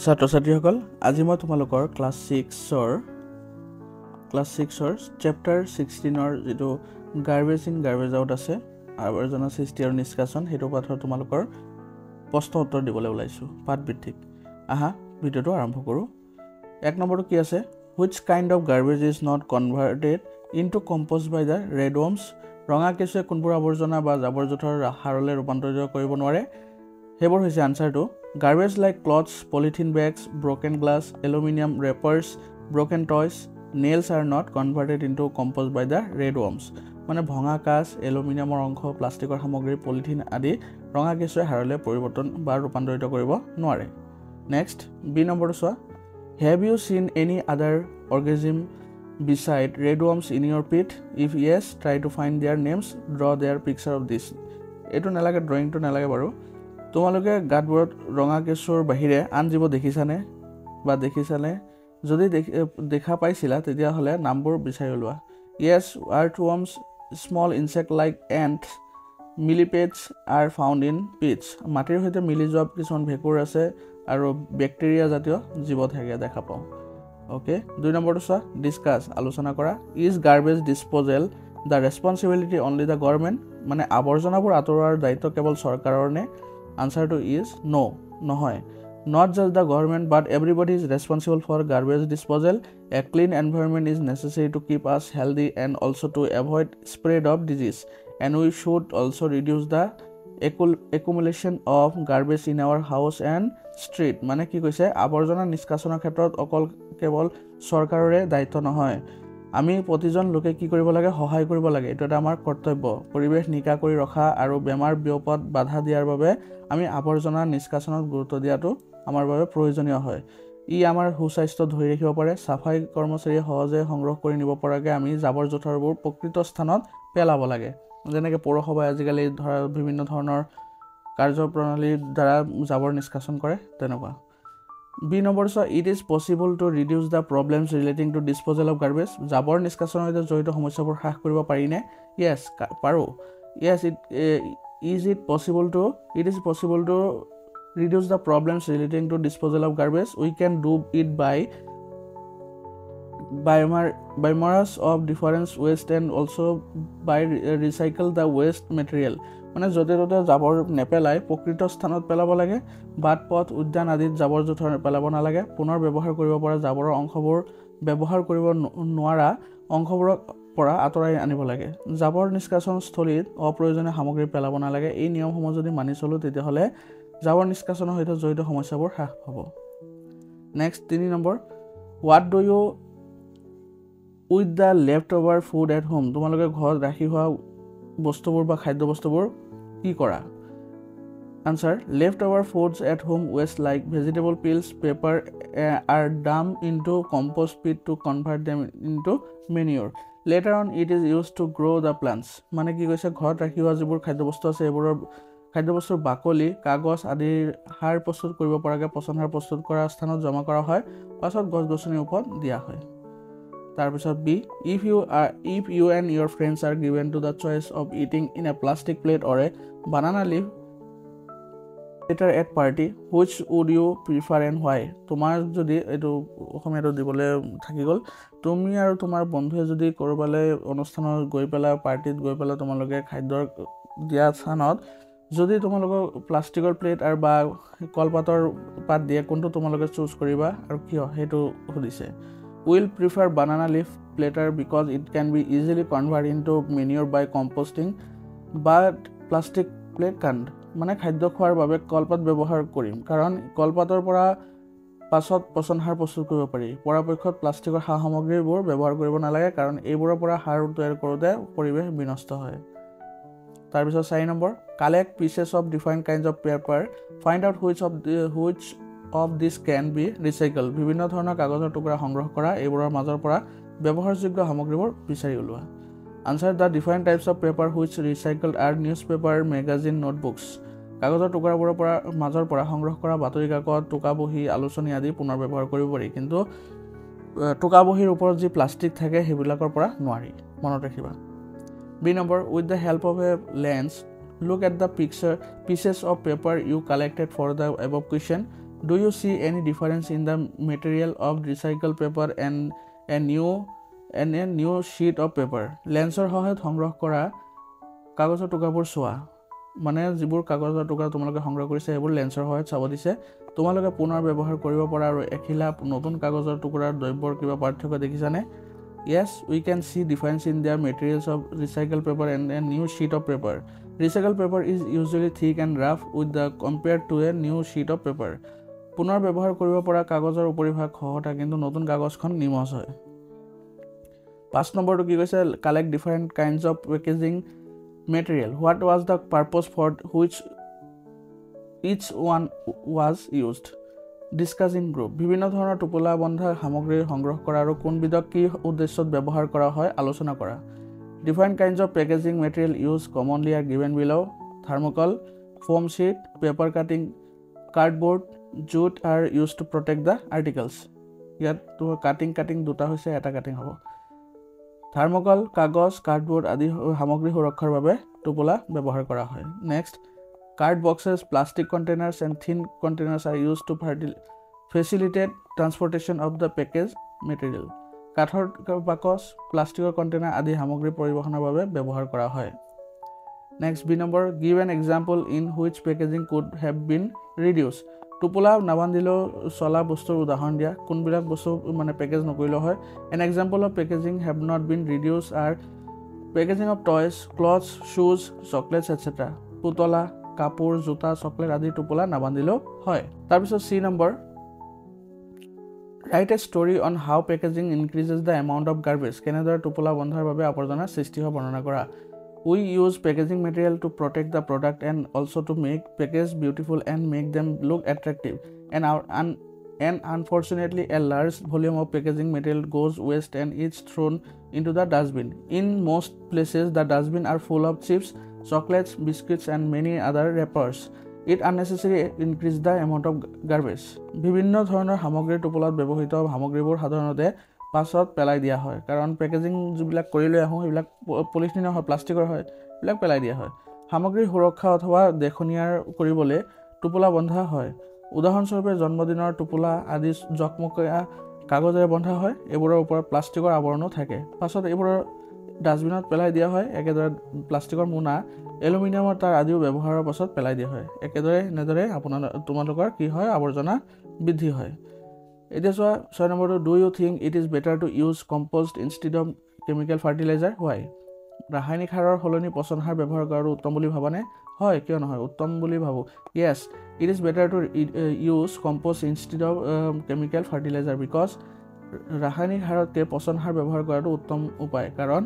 ছাত্ৰ ছাত্ৰীসকল আজি মই তোমালোকৰ ক্লাছ 6ৰ চেপ্টাৰ 16ৰ যেটো গাৰ্বেজ ইন গাৰ্বেজ আউট আছে আৱৰ্জনা সৃষ্টি আৰু নিষ্কাশন হেতু পাঠৰ তোমালোকৰ প্ৰশ্ন উত্তৰ দিবলৈ ওলাইছো পাঠ ভিত্তিক আহা ভিডিওটো আৰম্ভ কৰো এক নম্বৰটো কি আছে which kind of garbage is not converted into compost by the redworms ৰঙা কেঁচুৱে কোনবোৰ আৱৰ্জনা বা জাবৰ জোথৰ সাৰলৈ ৰূপান্তৰিত কৰিব নোৱাৰে হেবৰ হৈছে আনসাৰটো garbage like clothes polythene bags broken glass aluminum wrappers broken toys nails are not converted into compost by the redworms মানে ভঙা কাঁচ এলুমিনিয়ামৰ অংশ প্লাষ্টিকৰ সামগ্ৰী পলিথিন আদি ৰঙা কেঁচুৱে সাৰলৈ পৰিৱৰ্তন বা ৰূপান্তৰিত কৰিব নোৱাৰে নেক্সট বি নম্বৰটো চোৱা have you seen any other organism beside redworms in your pit if yes try to find their names draw their picture of this এটো নালাগে ড্ৰয়িংটো নালাগে বাৰু তোমালোকে গাতবোৰত ৰঙা কেঁচুৰ বাহিৰে আন জীৱ দেখিছানে বা দেখিছানে যদি দেখা পাইছিলা তেতিয়া হলে নামবোৰ বিচাৰি লোৱা yes earthworms small insect like ants millipedes are found in pits মাটিৰ সৈতে মিলি যোৱা কিছুমান ভেঁকুৰ আছে আৰু ব্যাকটেৰিয়া জাতীয় জীৱ থাকে দেখা পাও ওকে দুই নম্বৰটো চোৱা ডিসকাস আলোচনা কৰা is garbage disposal the responsibility only the government মানে আৱৰ্জনাবোৰ আঁতৰোৱাৰ দায়িত্ব কেৱল চৰকাৰৰ নে answer to is no নহয় not just the government but everybody is responsible for garbage disposal a clean environment is necessary to keep us healthy and also to avoid spread of disease and we should also reduce the accumulation of garbage in our house and street মানে কি কৈছে আৱৰ্জনা নিষ্কাশনৰ ক্ষেত্ৰত অকল কেৱল চৰকাৰৰে দায়িত্ব নহয় আমি প্ৰতিজন লোকে কি কৰিব লাগে সহায় কৰিব লাগে এটো এটা আমাৰ কৰ্তব্য পৰিবেশ নিকা কৰি ৰখা আৰু বেমাৰ বিয়পত বাধা দিয়াৰ বাবে আমি আৱৰ্জনা নিষ্কাশনত গুৰুত্ব দিয়াটো আমাৰ বাবে প্ৰয়োজনীয় হয় ই আমাৰ সুস্বাস্থ্য ধৰি ৰাখিব পাৰে সাফাই কৰ্মচাৰীয়ে সহজে সংগ্ৰহ কৰি নিব পৰাকৈ আমি জাবৰ জোথৰবোৰ প্ৰকৃত স্থানত পেলাব লাগে যেনেকৈ পৌৰসভাই আজিকালি ধৰা বিভিন্ন ধৰণৰ কাৰ্যপ্ৰণালীৰ দ্বাৰা জাবৰ নিষ্কাশন কৰে তেনেকুৱা বি নম্বৰ চোৱা it is possible to reduce the problems relating to disposal of garbage জাবৰ নিষ্কাশনৰ সৈতে জড়িত সমস্যাবোৰ হ্ৰাস কৰিব পাৰিনে yes পাৰো yes it is possible to reduce the problems relating to disposal of garbage we can do it by biomass of different waste and also by recycle the waste material মানে যতে ততে জাবৰ নেপেলাই প্ৰকৃত স্থানত পেলাব লাগে বাট পথ উদ্যান আদিত জাবৰ জোথৰ পেলাব নালাগে পুনৰ ব্যৱহাৰ কৰিব পৰা জাবৰৰ অংশবোৰ ব্যৱহাৰ কৰিব নোৱাৰা অংশবোৰক পৰা আঁতৰাই আনিব লাগে জাবৰ নিষ্কাশন স্থলীত অপ্ৰয়োজনীয় সামগ্ৰী পেলাব নালাগে এই নিয়মসমূহ যদি মানি চলো তেতিয়া হলে জাবৰ নিষ্কাশনৰ সৈতে জড়িত সমস্যাবোৰ হ্ৰাস হ'ব next 3 number what do you with the leftover food at home তোমালোকে ঘৰত ৰাখি হোৱা বস্তুবোৰ বা খাদ্য বস্তুবোৰ কি কৰা answer leftover foods at home waste like vegetable peels paper are dumped into compost pit to convert them into manure later on it is used to grow the plants মানে কি কৈছে ঘৰত ৰাখি হোৱা যিবোৰ খাদ্য বস্তু আছে এইবোৰৰ খাদ্য বস্তুৰ বাকলি কাগজ আদিৰ সাৰ প্ৰস্তুত কৰিব পৰাকৈ পচন সাৰ প্ৰস্তুত কৰা স্থানত জমা কৰা হয় পাছত গছ-গছনিৰ ওপৰত দিয়া হয় তাৰপিছত B if you and your friends are given to the choice of eating in a plastic plate or a banana leaf later at party which would you prefer and why তোমাৰ যদি এটো অসমীয়াটো দিবলৈ থাকি গল তুমি আৰু তোমাৰ বন্ধুৱে যদি কৰবালৈ অনুষ্ঠানত গৈ পেলা পাৰ্টিত গৈ পেলা তোমালোকে খাদ্যৰ দিয়া স্থানত যদি তোমালোকৰ প্লাষ্টিকৰ প্লেট আৰু বা কলপাতৰ পাত দিয়ে কোনটো তোমালোকে চুজ কৰিবা আৰু কিয় হেতু সুধিছে will prefer banana leaf platter because it can be easily converted into manure by composting but plastic plate can't মানে খাদ্য খোৱাৰ বাবে কলপাত ব্যৱহাৰ কৰিম কাৰণ কলপাতৰ পৰা পাছত পচন সাৰ প্ৰস্তুত কৰিব পাৰি পৰাপক্ষত প্লাষ্টিকৰ সামগ্ৰীবোৰ ব্যৱহাৰ কৰিব নালাগে কাৰণ এইবোৰৰ পৰা সাৰ তৈয়াৰ কৰোঁতে পৰিৱেশ বিনষ্ট হয় তাৰপিছত 4 number collect pieces of different kinds of paper find out which of this can be recycled বিভিন্ন ধৰণৰ কাগজৰ টুকুৰা সংগ্ৰহ কৰা এইবোৰৰ মাজৰ পৰা ব্যৱহাৰযোগ্য সামগ্ৰীবোৰ বিচাৰি উলোৱা answer the different types of paper which recycled are newspaper magazine notebooks কাগজৰ টুকুৰাবোৰৰ পৰা মাজৰ পৰা সংগ্ৰহ কৰা বাতৰি কাকত টুকা বহী আলোচনী আদি পুনৰ ব্যৱহাৰ কৰিব পাৰি কিন্তু টুকা বহীৰ ওপৰত যি প্লাষ্টিক থাকে হেবিলাকৰ পৰা নোৱাৰি মনত ৰাখিবা B number with the help of a lens look at the pieces of paper you collected for the above question Do you see any difference in the material of recycled paper and a new sheet of paper? লেন্সৰ সহায়ত সংগ্ৰহ কৰা কাগজৰ টুকুৰাবোৰ চোৱা মানে যিবোৰ কাগজৰ টুকুৰা তোমালোকে সংগ্ৰহ কৰিছে সেইবোৰ লেন্সৰ সহায়ত চাব দিছে তোমালোকে পুনৰ ব্যৱহাৰ কৰিব পৰা আৰু এখিলা নতুন কাগজৰ টুকুৰাৰ দ্ৰব্যৰ কিবা পাৰ্থক্য দেখিছানে Yes, we can see difference in their materials of recycled paper and a new sheet of paper. Recycled paper is usually thick and rough compared to a new sheet of paper. পুনৰ ব্যৱহাৰ কৰিব পৰা কাগজৰ উপৰিভাগ খহটা কিন্তু নতুন কাগজখন নিমজ হয় 5 নম্বৰটো কি কৈছে collect different kinds of packaging material. What was the purpose for which each one was used? Discussing group. বিভিন্ন ধৰণৰ টোপোলা বন্ধা সামগ্ৰী সংগ্ৰহ কৰা আৰু কোনবিধক কি উদ্দেশ্যত ব্যৱহাৰ কৰা হয় আলোচনা কৰা Different kinds of packaging material used commonly are given below. Thermocol, foam sheet, paper cutting, cardboard, jute are used to protect the articles. ইয়াত তো কাটিং দুটা হৈছে এটা কাটিং হ'ব থাৰ্মোকল কাগজ কাৰ্ডবোৰ্ড আদি সামগ্ৰী সুৰক্ষাৰ বাবে টোপোলা ব্যৱহাৰ কৰা হয় next card boxes plastic containers and tin containers are use to facilitate transportation of the package material কাঠৰ বাকচ প্লাষ্টিকৰ কণ্টেইনাৰ আদি সামগ্ৰী পৰিবহণৰ বাবে ব্যৱহাৰ কৰা হয় next B number give an example in which packaging could have been reduce টোপোলা নাবান্ধিলেও চলা বস্তুৰ উদাহৰণ দিয়া কোনবিলাক বস্তু মানে পেকেজ নকৰিলেও হয় an example of packaging have not been reduce are packaging of toys clothes শ্বুজ চকলেটছ এটচেট্ৰা পুতলা কাপোৰ জোতা চকলেট আদি টোপোলা নাবান্ধিলেও হয় তাৰপিছত চি নম্বৰ Write a story on how packaging increases the amount of garbage. কেনেদৰে টোপোলা বন্ধাৰ বাবে আৱৰ্জনা সৃষ্টি হোৱা বৰ্ণনা কৰা We use packaging material to protect the product and also to make package beautiful and make them look attractive. And unfortunately, a large volume of packaging material goes waste and is thrown into the dustbin. In most places, the dustbin are full of chips, chocolates, biscuits, and many other wrappers. It unnecessarily increase the amount of garbage. বিভিন্ন ধৰণৰ সামগ্ৰীৰ টোপোলাত ব্যৱহৃত সামগ্ৰীবোৰ সাধাৰণতে পাছত পেলাই দিয়া হয় কাৰণ পেকেজিং যিবিলাক কৰি লৈ আহোঁ সেইবিলাক পলিথিনৰ হয় প্লাষ্টিকৰ হয় এইবিলাক পেলাই দিয়া হয় সামগ্ৰীৰ সুৰক্ষা অথবা দেখনীয়াৰ কৰিবলৈ টোপোলা বন্ধা হয় উদাহৰণস্বৰূপে জন্মদিনৰ টোপোলা আদি জকমকীয়া কাগজেৰে বন্ধা হয় এইবোৰৰ ওপৰত প্লাষ্টিকৰ আৱৰণো থাকে পাছত এইবোৰৰ ডাষ্টবিনত পেলাই দিয়া হয় একেদৰে প্লাষ্টিকৰ মোনা এলুমিনিয়ামৰ তাৰ আদিও ব্যৱহাৰৰ পাছত পেলাই দিয়া হয় এনেদৰে তোমালোকৰ কি হয় আৱৰ্জনা বৃদ্ধি হয় এতিয়া চোৱা 6 নম্বৰটো do you think it is better to use compost instead of chemical fertilizer why ৰাসায়নিক সাৰৰ সলনি পচন সাৰ ব্যৱহাৰ কৰাটো উত্তম বুলি ভাবানে হয় কিয় নহয় উত্তম বুলি ভাবো yes it is better to use compost instead of chemical fertiliser because ৰাসায়নিক সাৰতকৈ পচন সাৰ ব্যৱহাৰ কৰাটো উত্তম উপায় কাৰণ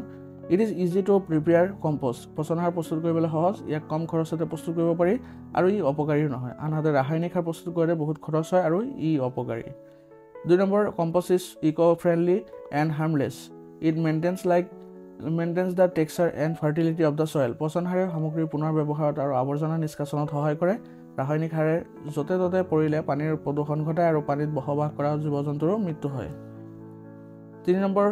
It is easy to prepare compost. পচন সাৰ প্ৰস্তুত কৰিবলৈ সহজ ইয়াক কম খৰচতে প্ৰস্তুত কৰিব পাৰি আৰু ই অপকাৰী নহয় আনহাতে ৰাসায়নিক সাৰ প্ৰস্তুত কৰিলে বহুত খৰচ হয় আৰু ই অপকাৰী 2 number compost is eco-friendly and harmless. It maintains the texture and fertility of the soil. পচন সাৰে সামগ্ৰীৰ পুনৰ ব্যৱহাৰত আৰু আৱৰ্জনা নিষ্কাশনত সহায় কৰে ৰাসায়নিক সাৰে য'তে ত'তে পৰিলে পানীৰ প্ৰদূষণ ঘটায় আৰু পানীত বসবাস কৰা জীৱ-জন্তুৰ মৃত্যু হয় 3 number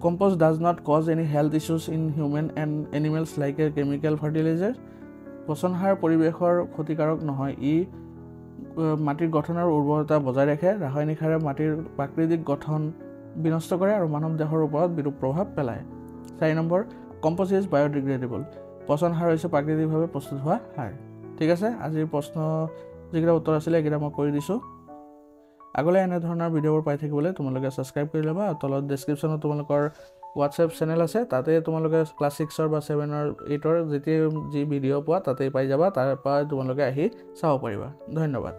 Compost does not cause any health issues in human and animals like a chemical fertilizer. পচন সাৰ পৰিৱেশৰ ক্ষতিকাৰক নহয় ই মাটিৰ গঠন আৰু উৰ্বৰতা বজাই ৰাখে ৰাসায়নিক সাৰে মাটিৰ প্ৰাকৃতিক গঠন বিনষ্ট কৰে আৰু মানৱ দেহৰ ওপৰত বিৰূপ প্ৰভাৱ পেলায় 4 নম্বৰ কম্পোষ্ট ইজ বায়োডিগ্ৰেডেবল পচন সাৰ হৈছে প্ৰাকৃতিকভাৱে প্ৰস্তুত হোৱা সাৰ ঠিক আছে আজিৰ প্ৰশ্ন যিকেইটা উত্তৰ আছিলে এইকেইটা মই কৰি দিছোঁ আগলৈ এনে ধৰণৰ ভিডিঅ'বোৰ পাই থাকিবলৈ তোমালোকে সাবস্ক্ৰাইব কৰি ল'বা আৰু তলত ডেছক্ৰিপশ্যনত তোমালোকৰ হোৱাটছএপ চেনেল আছে তাতে তোমালোকে ক্লাছ 6 বা 7 8 যি ভিডিঅ' পোৱা তাতে পাই যাবা তাৰ পৰা তোমালোকে আহি চাব পাৰিবা ধন্যবাদ